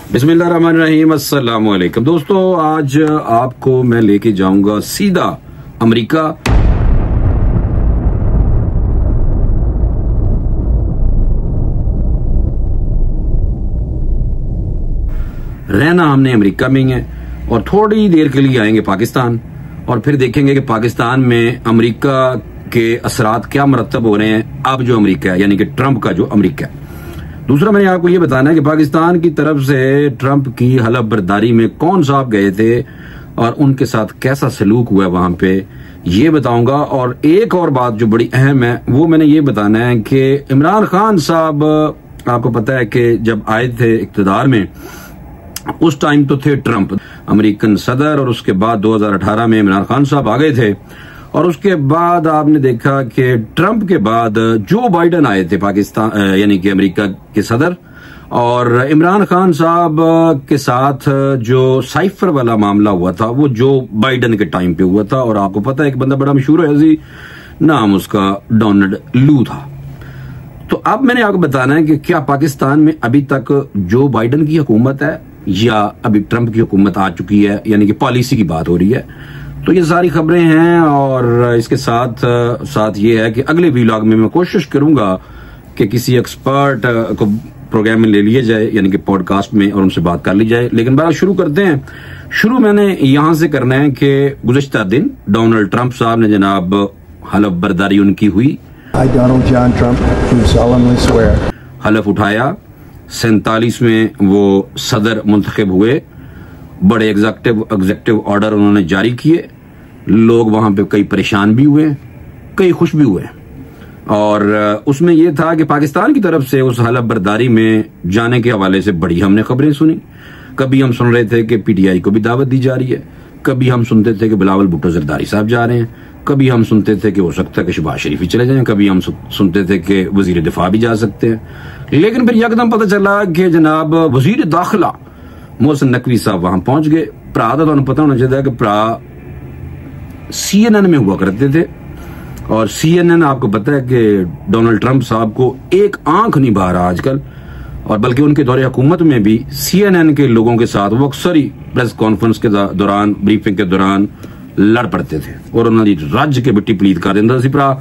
बिस्मिल्लाहिर्रहमानिर्रहीम, अस्सलाम वालेकुम। दोस्तों, आज आपको मैं लेके जाऊंगा सीधा अमेरिका। रहना हमने अमेरिका में ही है और थोड़ी देर के लिए आएंगे पाकिस्तान और फिर देखेंगे कि पाकिस्तान में अमेरिका के असरात क्या मरतब हो रहे हैं। अब जो अमेरिका है, यानी कि ट्रंप का जो अमेरिका है। दूसरा, मैंने आपको ये बताना है कि पाकिस्तान की तरफ से ट्रंप की हलफ बर्दारी में कौन साहब गए थे और उनके साथ कैसा सलूक हुआ वहां पे, ये बताऊंगा। और एक और बात जो बड़ी अहम है वो मैंने ये बताना है कि इमरान खान साहब, आपको पता है कि जब आए थे इक्तदार में उस टाइम तो थे ट्रंप अमेरिकन सदर, और उसके बाद 2018 में इमरान खान साहब आ गए थे। और उसके बाद आपने देखा कि ट्रंप के बाद जो बाइडन आए थे पाकिस्तान, यानी कि अमेरिका के सदर, और इमरान खान साहब के साथ जो साइफर वाला मामला हुआ था वो जो बाइडन के टाइम पे हुआ था। और आपको पता है एक बंदा बड़ा मशहूर है जी, नाम उसका डोनाल्ड लू था। तो अब मैंने आपको बताना है कि क्या पाकिस्तान में अभी तक जो बाइडन की हुकूमत है या अभी ट्रंप की हुकूमत आ चुकी है, यानी कि पॉलिसी की बात हो रही है। तो ये सारी खबरें हैं और इसके साथ साथ ये है कि अगले व्लॉग में मैं कोशिश करूंगा कि किसी एक्सपर्ट को प्रोग्राम में ले लिया जाए, यानी कि पॉडकास्ट में, और उनसे बात कर ली जाए। लेकिन बात शुरू करते हैं। शुरू मैंने यहां से करना है कि गुज़िश्ता दिन डोनाल्ड ट्रंप साहब ने जनाब हलफ बर्दारी उनकी हुई। हलफ उठाया, 47 में वो सदर मुंतखब हुए, बड़े एग्जेक्टिव ऑर्डर उन्होंने जारी किए। लोग वहां पे कई परेशान भी हुए, कई खुश भी हुए। और उसमें यह था कि पाकिस्तान की तरफ से उस हलफ बर्दारी में जाने के हवाले से बड़ी हमने खबरें सुनी। कभी हम सुन रहे थे कि पीटीआई को भी दावत दी जा रही है, कभी हम सुनते थे कि बिलावल भुट्टो जरदारी साहब जा रहे हैं, कभी हम सुनते थे कि हो सकता है कि शहबाज शरीफ ही चले जाएं, कभी हम सुनते थे कि वजीर दिफा भी जा सकते हैं। लेकिन फिर यकदम पता चला कि जनाब वजीर दाखिला मोहसिन नकवी साहब वहां पहुंच गए। भरा तो तुहानू पता होना चाहिए कि भरा CNN में हुआ करते थे, और CNN आपको पता है कि डोनाल्ड ट्रंप साहब को एक आंख नहीं बहा रहा आजकल, और बल्कि उनके दौरे हुकूमत में भी CNN के लोगों के साथ वो अक्सर ही प्रेस कॉन्फ्रेंस के दौरान, ब्रीफिंग के दौरान लड़ पड़ते थे और उन्होंने राज्य के बिट्टी पलीत कर दिंदा सी भरा।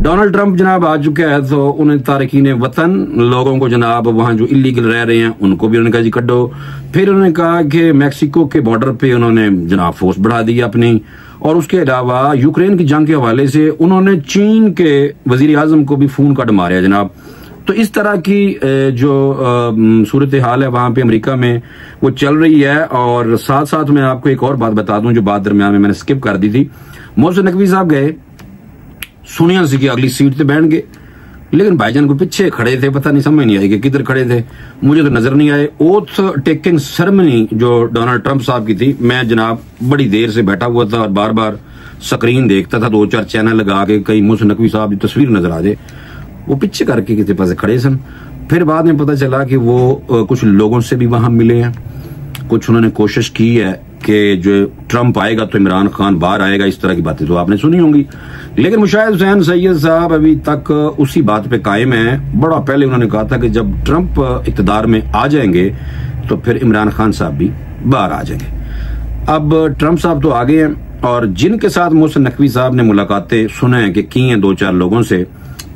डोनाल्ड ट्रंप जनाब आ चुके हैं, तो उन्हें तारकीन वतन लोगों को जनाब वहां जो इलीगल रह रहे हैं उनको भी उन्होंने कहा जी कड्डो। फिर उन्होंने कहा कि मैक्सिको के बॉर्डर पे उन्होंने जनाब फोर्स बढ़ा दी अपनी, और उसके अलावा यूक्रेन की जंग के हवाले से उन्होंने चीन के वजीर आजम को भी फोन कट मारा जनाब। तो इस तरह की जो सूरत हाल है वहां पे अमेरिका में वो चल रही है। और साथ साथ मैं आपको एक और बात बता दूं जो बात दरमियान में मैंने स्किप कर दी थी। मोहसिन नकवी साहब गए, सुनिया सी कि अगली सीट पे बैठ गए, लेकिन भाईजान को पीछे खड़े थे, पता नहीं समझ नहीं आई कि किधर खड़े थे, मुझे तो नजर नहीं आए। ओथ टेकिंग सेरेमनी जो डोनाल्ड ट्रंप साहब की थी, मैं जनाब बड़ी देर से बैठा हुआ था और बार बार स्क्रीन देखता था, 2-4 चैनल लगा के कहीं मोहसिन नकवी साहब की तस्वीर नजर आ जाए। वो पीछे करके किसी पास खड़े सन। फिर बाद में पता चला कि वो कुछ लोगों से भी वहां मिले हैं, कुछ उन्होंने कोशिश की है कि जो ट्रंप आएगा तो इमरान खान बाहर आएगा, इस तरह की बातें तो आपने सुनी होंगी। लेकिन मुशाहिद हुसैन सैयद साहब अभी तक उसी बात पे कायम है। बड़ा पहले उन्होंने कहा था कि जब ट्रंप इक़्तिदार में आ जाएंगे तो फिर इमरान खान साहब भी बाहर आ जाएंगे। अब ट्रंप साहब तो आ गए हैं, और जिनके साथ मोहसिन नकवी साहब ने मुलाकातें सुने हैं कि की हैं 2-4 लोगों से,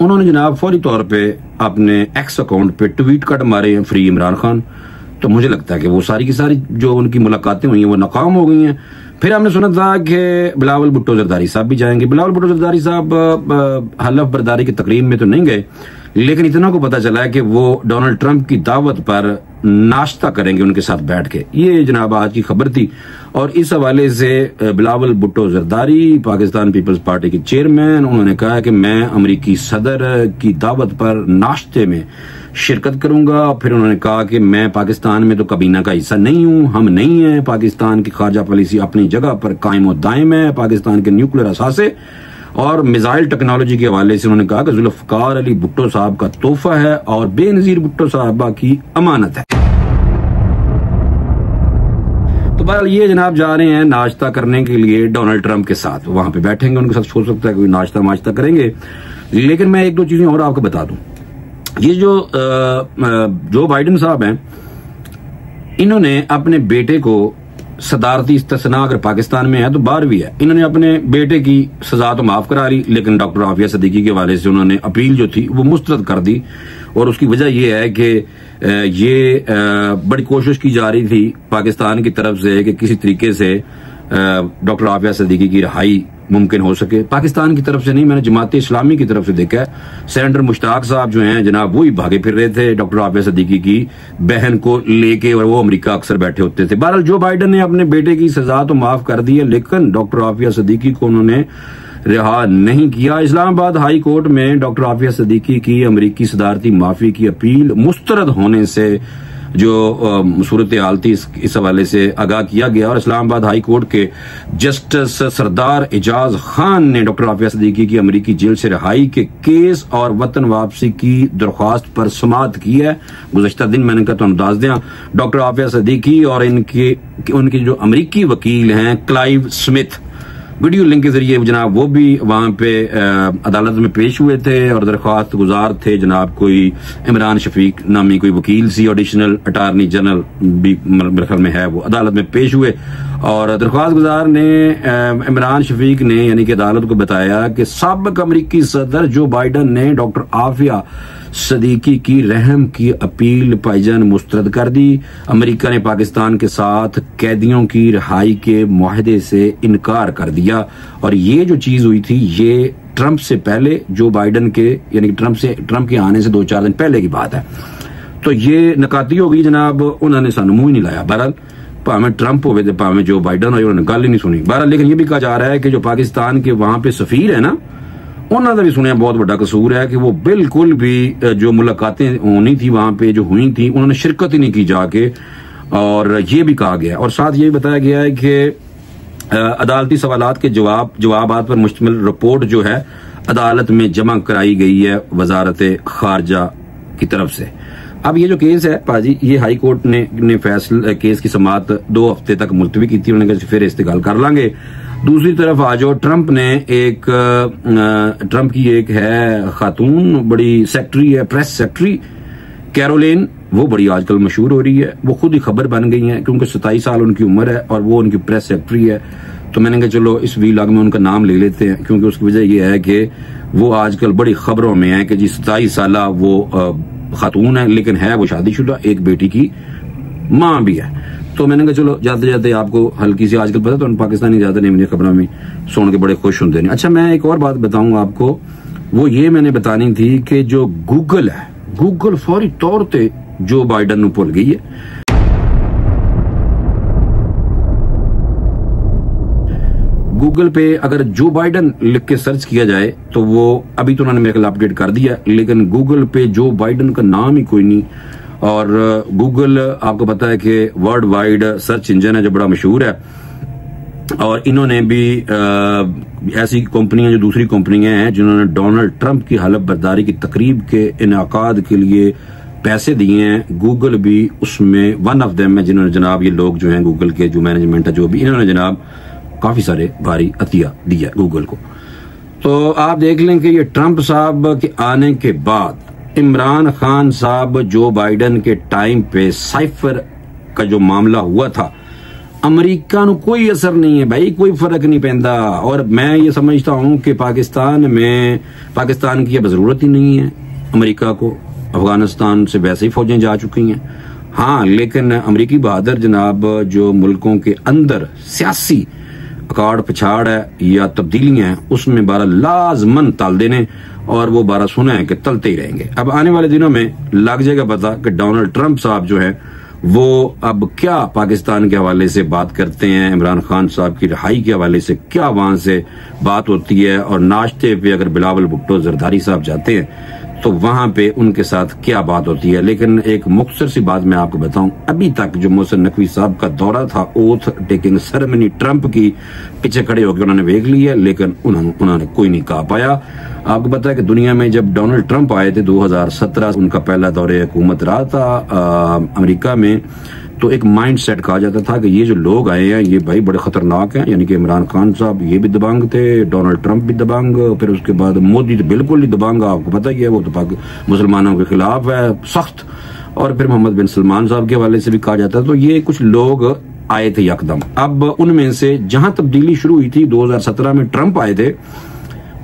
उन्होंने जनाब फौरी तौर पे अपने एक्स अकाउंट पे ट्वीट कट मारे हैं, फ्री इमरान खान। तो मुझे लगता है कि वो सारी की सारी जो उनकी मुलाकातें हुई हैं वो नाकाम हो गई हैं। फिर हमने सुना था कि बिलावल भुट्टो जरदारी साहब भी जाएंगे। बिलावल भुट्टो जरदारी साहब हलफ बर्दारी की तकरीब में तो नहीं गए, लेकिन इतना को पता चला है कि वो डोनाल्ड ट्रंप की दावत पर नाश्ता करेंगे उनके साथ बैठ के। ये जनाब आज की खबर थी। और इस हवाले से बिलावल भुट्टो जरदारी, पाकिस्तान पीपल्स पार्टी के चेयरमैन, उन्होंने कहा कि मैं अमेरिकी सदर की दावत पर नाश्ते में शिरकत करूंगा। फिर उन्होंने कहा कि मैं पाकिस्तान में तो कबीना का हिस्सा नहीं हूं, हम नहीं है, पाकिस्तान की खारजा पॉलिसी अपनी जगह पर कायम और दायम है, पाकिस्तान के न्यूक्लियर असासे और मिसाइल टेक्नोलॉजी के हवाले से उन्होंने कहा कि जुल्फकार अली भुट्टो साहब का तोहफा है और बेनजीर भुट्टो साहबा की अमानत है। तो बहरहाल ये जनाब जा रहे हैं नाश्ता करने के लिए डोनाल्ड ट्रंप के साथ, वहां पे बैठेंगे, उनके साथ हो सकता है कोई नाश्ता करेंगे। लेकिन मैं एक दो चीजें और आपको बता दूं। ये जो बाइडेन साहब हैं, इन्होंने अपने बेटे को सदारती इस्तेसना अगर पाकिस्तान में है तो बाहर भी है, इन्होंने अपने बेटे की सजा तो माफ करा ली, लेकिन डॉक्टर आफिया सिद्दीकी के हवाले से उन्होंने अपील जो थी वो मुस्तरद कर दी। और उसकी वजह यह है कि ये बड़ी कोशिश की जा रही थी पाकिस्तान की तरफ से कि किसी तरीके से डॉक्टर आफिया सिद्दीकी की रिहाई मुमकिन हो सके। पाकिस्तान की तरफ से नहीं, मैंने जमात इस्लामी की तरफ से देखा है। सेनेटर मुश्ताक साहब जो हैं जनाब, वो ही भागे फिर रहे थे डॉक्टर आफिया सिद्दीकी की बहन को लेके, और वो अमेरिका अक्सर बैठे होते थे। बहरहाल जो बाइडेन ने अपने बेटे की सजा तो माफ कर दी है, लेकिन डॉक्टर आफिया सिद्दीकी को उन्होंने रिहा नहीं किया। इस्लामाबाद हाई कोर्ट में डॉक्टर आफिया सिद्दीकी की अमेरिकी सदारती माफी की अपील मुस्तरद होने से जो सूरत हाल थी इस हवाले से आगाह किया गया, और इस्लामाबाद हाई कोर्ट के जस्टिस सरदार एजाज खान ने डॉक्टर आफिया सिद्दीकी की अमेरिकी जेल से रिहाई के केस और वतन वापसी की दरख्वास्त पर समाअत की है। गुज़श्ता दिन मैंने कहा तो अंदाज दें, डॉक्टर आफिया सिद्दीकी और उनके जो अमेरिकी वकील हैं क्लाइव स्मिथ, वीडियो लिंक के जरिए जनाब वो भी वहां पे अदालत में पेश हुए थे और दरख्वास्त गुजार थे जनाब। कोई इमरान शफीक नामी कोई वकील सी, एडिशनल अटार्नी जनरल भी मेरे ख्याल में है, वो अदालत में पेश हुए और दरख्वास्त गुजार ने इमरान शफीक ने यानी कि अदालत को बताया कि साबिक अमरीकी सदर जो बाइडेन ने डॉक्टर आफिया सिद्दीकी की रहम की अपील भाईजान मुस्तरद कर दी। अमेरिका ने पाकिस्तान के साथ कैदियों की रिहाई के मुआहदे से इनकार कर दिया, और ये जो चीज हुई थी ये ट्रंप से पहले, जो बाइडेन के यानी कि ट्रंप के आने से 2-4 दिन पहले की बात है। तो ये नकाती हो गई जनाब, उन्होंने सानू मुंह ही नहीं लाया। बहरहाल भावें ट्रंप हो गए भावें जो बाइडेन हो, उन्होंने गल ही नहीं सुनी। बहरहाल लेकिन ये भी कहा जा रहा है कि जो पाकिस्तान के वहां पे सफीर है ना, उन्होंने भी सुनिया बहुत बड़ा कसूर है कि वो बिल्कुल भी जो मुलाकातें होनी थी वहां पे जो हुई थी उन्होंने शिरकत ही नहीं की जाके, और ये भी कहा गया और साथ ये भी बताया गया है कि अदालती सवालात के जवाबात पर मुश्तमिल रिपोर्ट जो है अदालत में जमा कराई गई है वजारत खारजा की तरफ से। अब ये जो केस है पाजी, ये हाई कोर्ट ने फैसला केस की समाअत 2 हफ्ते तक मुलतवी की थी, उन्होंने कहा फिर इस्तेगाल कर लांगे। दूसरी तरफ आ जाओ, ट्रंप की एक है खातून, बड़ी सेक्रेटरी है, प्रेस सेक्रेटरी कैरोलिन, वो बड़ी आजकल मशहूर हो रही है, वो खुद ही खबर बन गई है क्योंकि 27 साल उनकी उम्र है और वो उनकी प्रेस सेक्रेटरी है। तो मैंने कहा चलो इस वीलॉग में उनका नाम ले लेते हैं, क्योंकि उसकी वजह यह है कि वो आजकल बड़ी खबरों में है कि जी 27 साल वो खातून है, लेकिन है वो शादीशुदा, एक बेटी की मां भी है। तो मैंने कहा चलो जाते जाते आपको हल्की सी, आजकल पता तो पाकिस्तानी ज्यादा नहीं मुझे खबरों में सुन के बड़े खुश होते हैं। अच्छा, मैं एक और बात बताऊंगा आपको, वो ये मैंने बतानी थी कि जो गूगल है, गूगल फौरी तौर पे जो बाइडेन नूं भुल गई है। गूगल पे अगर जो बाइडेन लिख के सर्च किया जाए तो वो अभी तो उन्होंने मेरे ख्याल अपडेट कर दिया, लेकिन गूगल पे जो बाइडेन का नाम ही कोई नहीं। और गूगल आपको पता है कि वर्ल्ड वाइड सर्च इंजन है जो बड़ा मशहूर है, और इन्होंने भी ऐसी कंपनियां जो दूसरी कंपनियां हैं जिन्होंने डोनाल्ड ट्रंप की हलफ बर्दारी की तकरीब के इनेकाद के लिए पैसे दिए हैं, गूगल भी उसमें वन ऑफ देम है, जिन्होंने जनाब ये लोग जो हैं गूगल के जो मैनेजमेंट है जो भी, इन्होंने जनाब काफी सारे भारी अतिया दिया गूगल को। तो आप देख लें कि ये ट्रंप साहब के आने के बाद इमरान खान साहब जो बाइडेन के टाइम पे साइफर का जो मामला हुआ था, अमेरिका को कोई असर नहीं है भाई, कोई फर्क नहीं पैंदा। और मैं ये समझता हूं कि पाकिस्तान की अब जरूरत ही नहीं है अमेरिका को, अफगानिस्तान से वैसे ही फौजें जा चुकी हैं। हाँ, लेकिन अमेरिकी बहादुर जनाब जो मुल्कों के अंदर सियासी अकाड़ पछाड़ है या तब्दीलियां हैं उसमें 12 लाजमन तल देने, और वो 12 सुना है कि तलते ही रहेंगे। अब आने वाले दिनों में लग जाएगा पता कि डोनाल्ड ट्रंप साहब जो है वो अब क्या पाकिस्तान के हवाले से बात करते हैं, इमरान खान साहब की रिहाई के हवाले से क्या वहां से बात होती है, और नाश्ते पे अगर बिलावल भुट्टो जरदारी साहब जाते हैं तो वहां पे उनके साथ क्या बात होती है। लेकिन एक मुख्तसर सी बात मैं आपको बताऊं, अभी तक जो मोहसिन नकवी साहब का दौरा था, ओथ टेकिंग सेरेमनी ट्रंप की, पीछे खड़े होकर उन्होंने देख ली है, लेकिन उन्होंने कोई नहीं कहा पाया। आपको पता है कि दुनिया में जब डोनाल्ड ट्रंप आए थे 2017 उनका पहला दौरे हुकूमत रहा था अमेरिका में, तो एक माइंड सेट कहा जाता था कि ये जो लोग आए हैं ये भाई बड़े खतरनाक हैं, यानी कि इमरान खान साहब ये भी दबंग थे, डोनाल्ड ट्रंप भी दबंग, फिर उसके बाद मोदी तो बिल्कुल ही दबंग, आपको पता ही है वो तो मुसलमानों के खिलाफ है सख्त, और फिर मोहम्मद बिन सलमान साहब के हवाले से भी कहा जाता है। तो ये कुछ लोग आए थे यकदम। अब उनमें से जहां तब्दीली शुरू हुई थी 2017 में ट्रंप आए थे,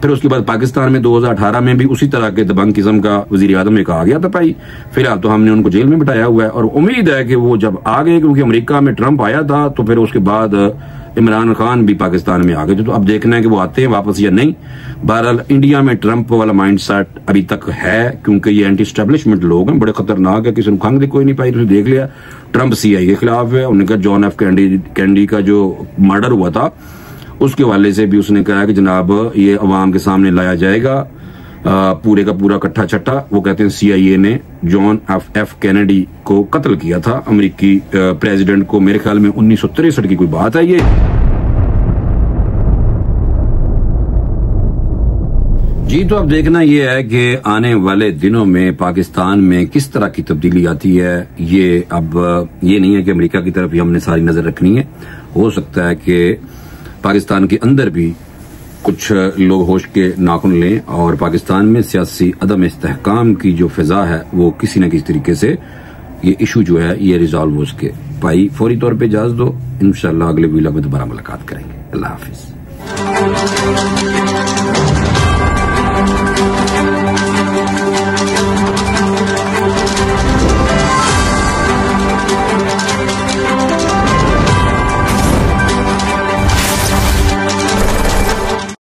फिर उसके बाद पाकिस्तान में 2018 में भी उसी तरह के दबंग किस्म का वजीर आजम एक आ गया था भाई। फिलहाल तो हमने उनको जेल में बिठाया हुआ है और उम्मीद है कि वो जब आ गए, क्योंकि अमेरिका में ट्रंप आया था तो फिर उसके बाद इमरान खान भी पाकिस्तान में आ गए, तो अब देखना है कि वो आते हैं वापस या नहीं। बहरहाल इंडिया में ट्रंप वाला माइंड सेट अभी तक है, क्योंकि ये एंटी स्टैब्लिशमेंट लोग हैं, बड़े खतरनाक है, किसी ने खंग कोई नहीं पाई। देख लिया ट्रंप CIA के खिलाफ है, उन्होंने कहा जॉन एफ कैंडी का जो मर्डर हुआ था उसके हवाले से भी उसने कहा कि जनाब ये अवाम के सामने लाया जाएगा, पूरे का पूरा कट्ठा छट्टा। वो कहते हैं CIA ने जॉन एफ कैनेडी को कत्ल किया था, अमेरिकी प्रेसिडेंट को, मेरे ख्याल में 1963 की कोई बात है ये। जी तो अब देखना यह है कि आने वाले दिनों में पाकिस्तान में किस तरह की तब्दीली आती है। ये अब ये नहीं है कि अमेरिका की तरफ ही हमने सारी नजर रखनी है, हो सकता है कि पाकिस्तान के अंदर भी कुछ लोग होश के नाखून लें और पाकिस्तान में सियासी अदम इस्तेहकाम की जो फिजा है वो किसी न किसी तरीके से ये इशू जो है ये रिजॉल्व हो सके। भाई फौरी तौर पे इजाजत दो, इंशाल्लाह अगले वीडियो में दोबारा मुलाकात करेंगे। अल्लाह हाफिज।